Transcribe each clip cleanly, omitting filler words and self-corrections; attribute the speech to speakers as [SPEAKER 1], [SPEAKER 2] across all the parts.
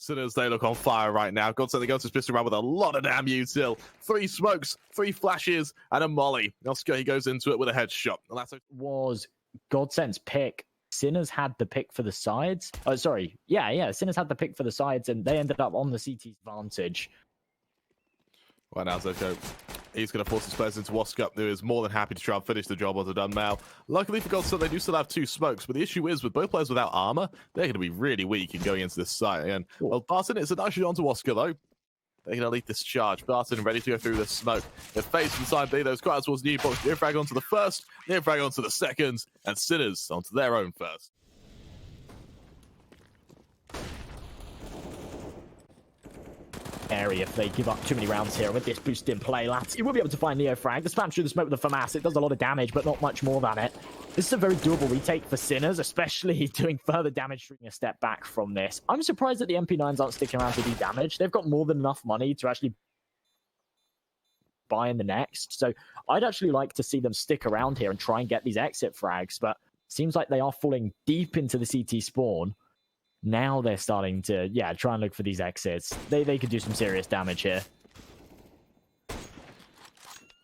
[SPEAKER 1] Sinners, they look on fire right now. GODSENT, they go to pistol around with a lot of damn util. 3 smokes, 3 flashes, and a molly. Oscar, he goes into it with a headshot. And that's
[SPEAKER 2] was GODSENT's pick. Sinners had the pick for the sides. Oh, sorry. Yeah. Sinners had the pick for the sides, and they ended up on the CT's advantage.
[SPEAKER 1] Right now, Zedco, he's going to force his players into Oscar, who is more than happy to try and finish the job once they're done now. Luckily for GODSENT, they do still have 2 smokes, but the issue is with both players without armor, they're going to be really weak in going into this site. And, well, Barton, it's a nice shot onto Oscar, though. They're going to lead this charge. Barton ready to go through this smoke. They're faced for the time being. Those quite towards New Box. Near frag onto the first, near frag onto the second, and Sinners onto their own first.
[SPEAKER 2] Area if they give up too many rounds here. With this boost in play, lads, you will be able to find Neo frag. The spam through the smoke with the FAMAS, it does a lot of damage, but not much more than it. This is a very doable retake for Sinners, especially doing further damage taking a step back from this. I'm surprised that the MP9s aren't sticking around to do damage. They've got more than enough money to actually buy in the next, so I'd actually like to see them stick around here and try and get these exit frags, but seems like they are falling deep into the CT spawn. Now they're starting to, try and look for these exits. They could do some serious damage here.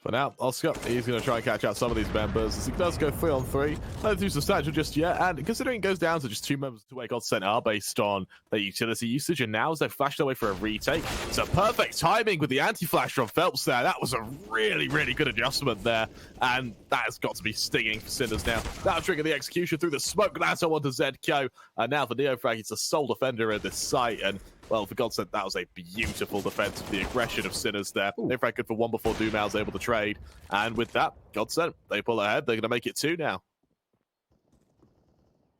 [SPEAKER 1] For now, Oscar, he's going to try and catch out some of these members as he does go 3-on-3. Not too substantial just yet, and considering it goes down to just 2 members to where GODSENT are based on their utility usage, and now as they've flashed away for a retake, it's a perfect timing with the anti-flash from Phelps there. That was a really, really good adjustment there, and that has got to be stinging for Sinners now. That'll trigger the execution through the smoke. That's onto Zedco, and now for Neofrag, he's the sole defender at this site, and well, for GODSENT, that was a beautiful defense of the aggression of Sinners there. Neofrag good for 1 before Doomau was able to trade. And with that, GODSENT, they pull ahead. They're going to make it 2 now.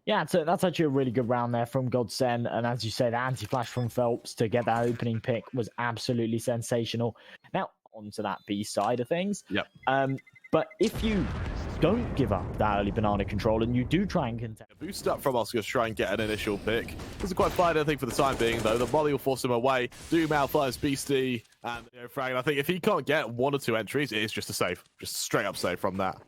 [SPEAKER 2] Yeah, so that's actually a really good round there from GODSENT. And as you say, the anti-flash from Phelps to get that opening pick was absolutely sensational. Now, onto that B side of things.
[SPEAKER 1] Yep.
[SPEAKER 2] But if you don't give up that early banana control and you do try and contest.
[SPEAKER 1] A boost up from Oscar to try and get an initial pick. Doesn't quite find anything for the time being, though. The molly will force him away. Doomau finds Beastie and Frag. I think if he can't get 1 or 2 entries, it is just a save. Just a straight up save from that.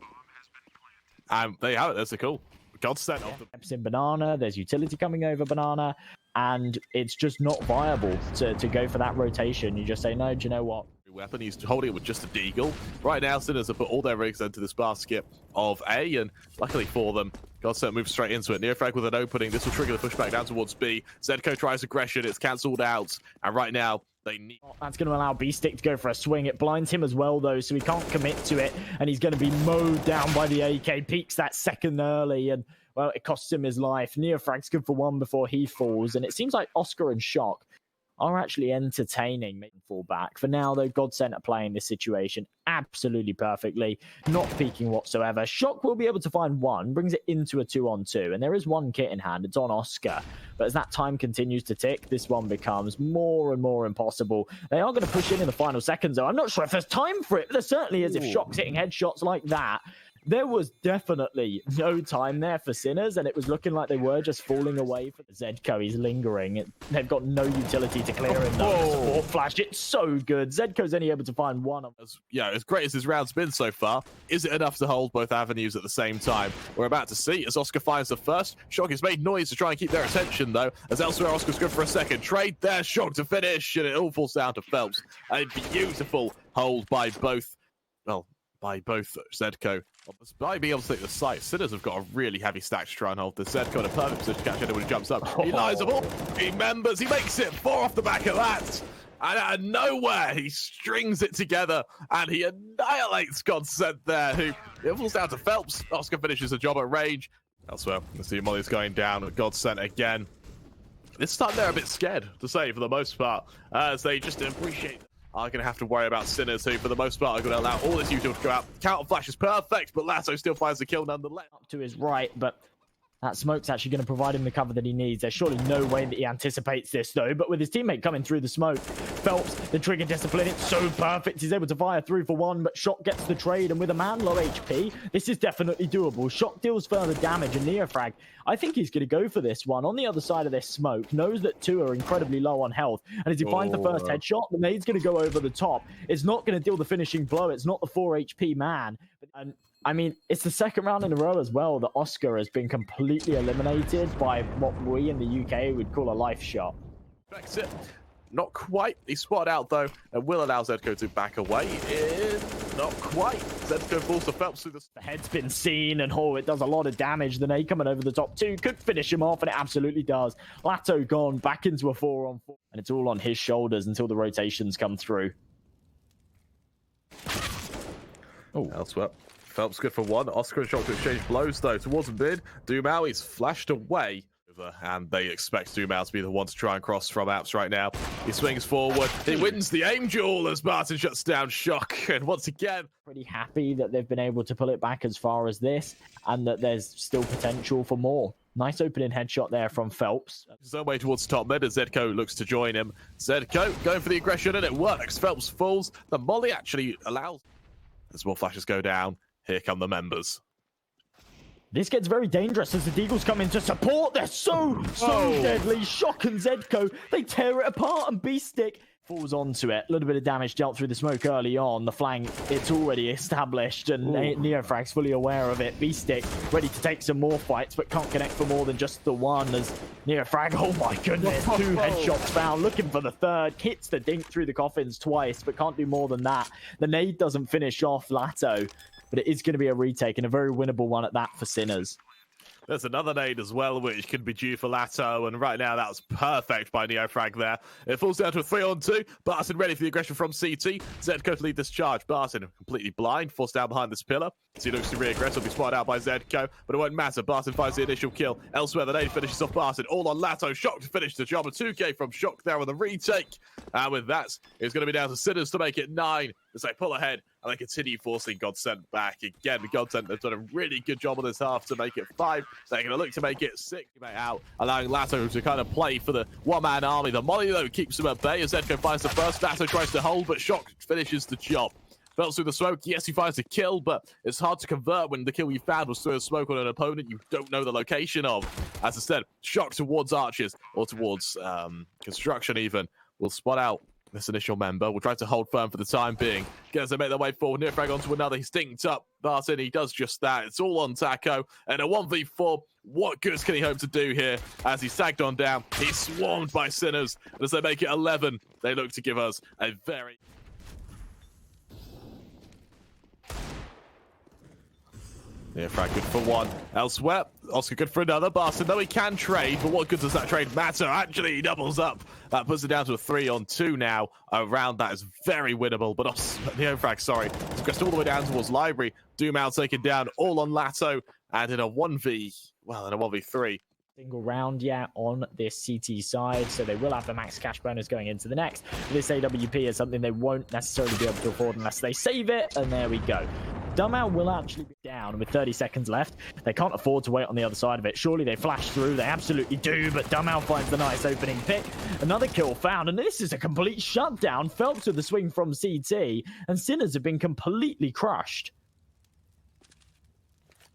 [SPEAKER 1] And there you have it. That's a cool. GODSENT off the
[SPEAKER 2] steps in banana. There's utility coming over banana. And it's just not viable to go for that rotation. You just say, no, do you know what?
[SPEAKER 1] Weapon. He's holding it with just a deagle. Right now, Sinners have put all their rigs into this basket of A, and luckily for them, GODSENT moves straight into it. Neofrag with an opening. This will trigger the pushback down towards B. Zedco tries aggression. It's cancelled out. And right now, they need...
[SPEAKER 2] That's going to allow B-Stick to go for a swing. It blinds him as well, though, so he can't commit to it. And he's going to be mowed down by the AK. Peeks that second early, and, well, it costs him his life. Neofrag's good for 1 before he falls. And it seems like Oscar and Shock are actually entertaining making fall back. For now, though, GODSENT are playing this situation absolutely perfectly, not peeking whatsoever. Shock will be able to find 1, brings it into a 2-on-2, and there is 1 kit in hand. It's on Oscar. But as that time continues to tick, this one becomes more and more impossible. They are going to push in the final seconds, though. I'm not sure if there's time for it, but there certainly is if Shock's hitting headshots like that. There was definitely no time there for Sinners, and it was looking like they were just falling away for the Zedco. He's lingering. They've got no utility to clear him. No support flash. It's so good. Zedco's only able to find 1 of them.
[SPEAKER 1] As great as his round's been so far, is it enough to hold both avenues at the same time? We're about to see as Oscar finds the first. Shock has made noise to try and keep their attention, though, as elsewhere Oscar's good for a second trade there. Shock to finish, and it all falls down to Phelps. A beautiful hold by both, Zedco. By being able to take the site, Sinners have got a really heavy stack to try and hold this. Zedco in a perfect position to catch anyone who jumps up. He lines them all. He members. He makes it 4 off the back of that. And out of nowhere, he strings it together and he annihilates GODSENT there, who it falls down to Phelps. Oscar finishes the job at range. Elsewhere, you see Molly's going down at GODSENT again. This time they're a bit scared, to say, for the most part, as they just appreciate are going to have to worry about Sinners, who, for the most part, are going to allow all this util to go out. Counter flash is perfect, but Lasso still finds the kill nonetheless.
[SPEAKER 2] Up to his right, but that smoke's actually going to provide him the cover that he needs. There's surely no way that he anticipates this, though. But with his teammate coming through the smoke, Phelps, the trigger discipline, it's so perfect. He's able to fire 3 for 1, but Shock gets the trade. And with a man low HP, this is definitely doable. Shock deals further damage, and Neofrag, I think he's going to go for this one. On the other side of this smoke, knows that 2 are incredibly low on health. And as he finds the first headshot, the nade's going to go over the top. It's not going to deal the finishing blow. It's not the 4 HP man. And I mean, it's the second round in a row as well that Oscar has been completely eliminated by what we in the UK would call a life shot.
[SPEAKER 1] Expects it. Not quite. He's spotted out though, and will allow Zedco to back away. Not quite. Zedco falls to Phelps through the...
[SPEAKER 2] The head's been seen, and it does a lot of damage. The nade coming over the top two could finish him off, and it absolutely does. Lato gone back into a 4-on-4, and it's all on his shoulders until the rotations come through.
[SPEAKER 1] Oh, elsewhere. Phelps good for one. Oscar and Shock to exchange blows though towards mid. Dumao is flashed away. And they expect Dumao to be the one to try and cross from Apps right now. He swings forward. He wins the aim duel as Barton shuts down Shock. And once again,
[SPEAKER 2] pretty happy that they've been able to pull it back as far as this, and that there's still potential for more. Nice opening headshot there from Phelps.
[SPEAKER 1] His own way towards top mid as Zedco looks to join him. Zedco going for the aggression, and it works. Phelps falls. The molly actually allows. As more flashes go down, here come the members.
[SPEAKER 2] This gets very dangerous as the Deagles come in to support. They're so deadly. Shock and Zedco, they tear it apart, and B-Stick falls onto it. A little bit of damage dealt through the smoke early on. The flank, it's already established, and Neofrag's fully aware of it. B-Stick ready to take some more fights, but can't connect for more than just the one as Neofrag, oh my goodness, 2 headshots found, looking for the third. Hits the dink through the coffins twice, but can't do more than that. The nade doesn't finish off Lato, but it is going to be a retake, and a very winnable one at that for Sinners.
[SPEAKER 1] There's another nade as well, which could be due for Lato, and right now that was perfect by Neofrag there. It falls down to a 3-on-2. Barton ready for the aggression from CT. Zedco to lead this charge. Barton completely blind, forced down behind this pillar. So he looks to re-aggress, will be spotted out by Zedco, but it won't matter. Barton finds the initial kill. Elsewhere, the nade finishes off Barton. All on Lato. Shock to finish the job. A 2K from Shock there on the retake. And with that, it's going to be down to Sinners to make it 9 as they pull ahead and they continue forcing GODSENT back. Again, GODSENT have done a really good job on this half to make it 5. They're going to look to make it 6 out, allowing Lato to kind of play for the one-man army. The molly, though, keeps him at bay as Zedco finds the first. Lato tries to hold, but Shock finishes the job. Phelps through the smoke. Yes, he finds a kill, but it's hard to convert when the kill you found was through a smoke on an opponent you don't know the location of. As I said, Shock towards archers, or towards construction even, will spot out this initial member. Will try to hold firm for the time being. As they make their way forward, Neofrag onto another. He stinked up Barton. He does just that. It's all on Taco. And a 1v4. What goods can he hope to do here? As he's sagged on down, he's swarmed by Sinners. And as they make it 11, they look to give us a very... Neofrag good for one. Elsewhere, Oscar good for another. Barton, though he can trade, but what good does that trade matter? Actually, he doubles up. That puts it down to a 3-on-2 now. Around that is very winnable, but Neofrag, sorry, it's progressed all the way down towards Library. Dumao taken down, all on Lato, and in a 1v3.
[SPEAKER 2] Single round, yeah, on this CT side, so they will have the max cash bonus going into the next. This AWP is something they won't necessarily be able to afford unless they save it, and there we go. Dumao will actually be down with 30 seconds left. They can't afford to wait on the other side of it. Surely they flash through. They absolutely do, but Dumao finds the nice opening pick. Another kill found, and this is a complete shutdown. Phelps with the swing from CT, and Sinners have been completely crushed.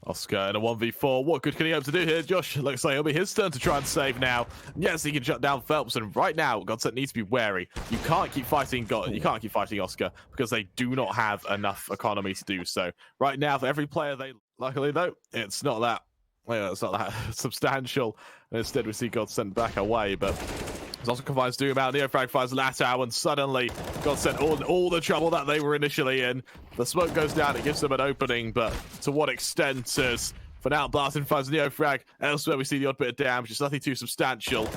[SPEAKER 1] Oscar in a 1v4. What good can he hope to do here? Josh, looks like it'll be his turn to try and save now. Yes, he can shut down Phelps, and right now, GODSENT needs to be wary. You can't keep fighting Oscar because they do not have enough economy to do so. Right now, for every player luckily though, it's not that. Well, it's not that substantial. And instead, we see GODSENT back away, but Oscar confines Dumao, Neofrag finds Lato, and suddenly GODSENT all the trouble that they were initially in. The smoke goes down, it gives them an opening, but to what extent? As for now, Barton finds Neofrag. Elsewhere, we see the odd bit of damage. It's nothing too substantial.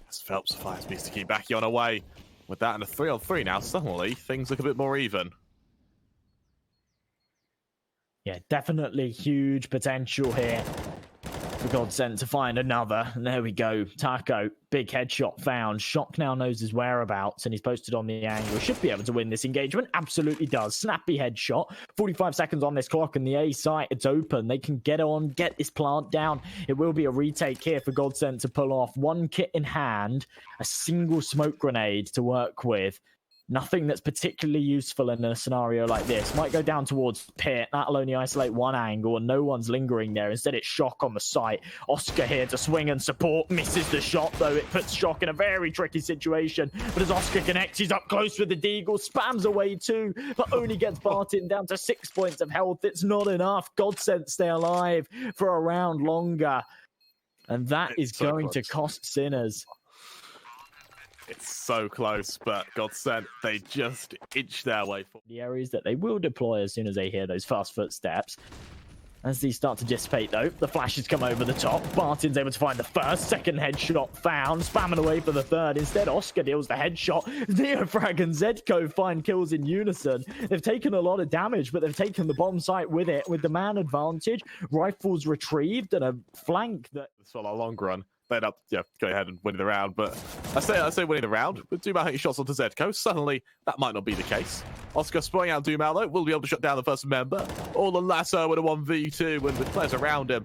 [SPEAKER 1] As Phelps fires Beast to keep Bacchion away. With that and a 3-on-3 now, suddenly things look a bit more even.
[SPEAKER 2] Yeah, definitely huge potential here for GODSENT to find another. And there we go. Taco, big headshot found. Shock now knows his whereabouts, and he's posted on the angle. Should be able to win this engagement. Absolutely does. Snappy headshot. 45 seconds on this clock, and the A site, it's open. They can get on, get this plant down. It will be a retake here for GODSENT to pull off. One kit in hand, a single smoke grenade to work with. Nothing that's particularly useful in a scenario like this. Might go down towards pit. That'll only isolate one angle, and no one's lingering there. Instead, it's Shock on the site. Oscar here to swing and support. Misses the shot, though. It puts Shock in a very tricky situation. But as Oscar connects, he's up close with the Deagle. Spams away too, but only gets Barton down to 6 points of health. It's not enough. GODSENT stay alive for a round longer. And that is going to cost Sinners.
[SPEAKER 1] It's so close, but GODSENT, they just inch their way forward.
[SPEAKER 2] The areas that they will deploy as soon as they hear those fast footsteps. As these start to dissipate, though, the flashes come over the top. Barton's able to find the first, second headshot found, spamming away for the third. Instead, Oscar deals the headshot. Neofrag and Zedko find kills in unison. They've taken a lot of damage, but they've taken the bomb site with it, with the man advantage. Rifles retrieved and a flank that...
[SPEAKER 1] For a long run, they'd go ahead and win the round. But I say winning the round with Dumal hitting shots onto Zedko. Suddenly, that might not be the case. Oscar spraying out Dumal, though, will be able to shut down the first member. All on Lasso with a 1v2 and with players around him.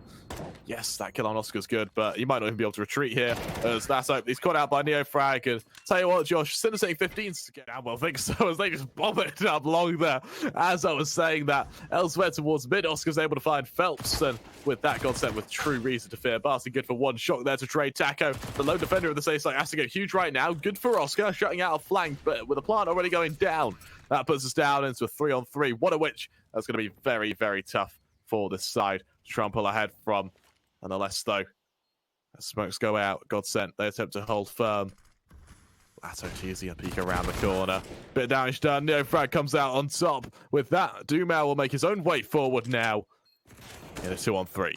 [SPEAKER 1] Yes, that kill on Oscar's good, but he might not even be able to retreat here. As Lasso, he's caught out by Neofrag. And tell you what, Josh, Sinner saying 15s to get down. Well, I think so, as they just bomb it up long there. As I was saying that, elsewhere towards mid, Oscar's able to find Phelps. And with that, GODSENT with true reason to fear. Basti good for one shot there to trade Taco. The lone defender of the safe site has to get huge right now. Good for Oscar, shutting out a flank, but with the plant already going down. That puts us down into a 3-on-3. What a witch. That's going to be very, very tough for this side to try and pull ahead from. Nonetheless, though, as smokes go out, GODSENT, they attempt to hold firm. Lato cheesy a peek around the corner. Bit of damage done. Neofrag comes out on top. With that, Dumal will make his own way forward now in a 2-on-3.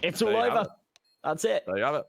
[SPEAKER 2] It's all over. That's it.
[SPEAKER 1] There you have it.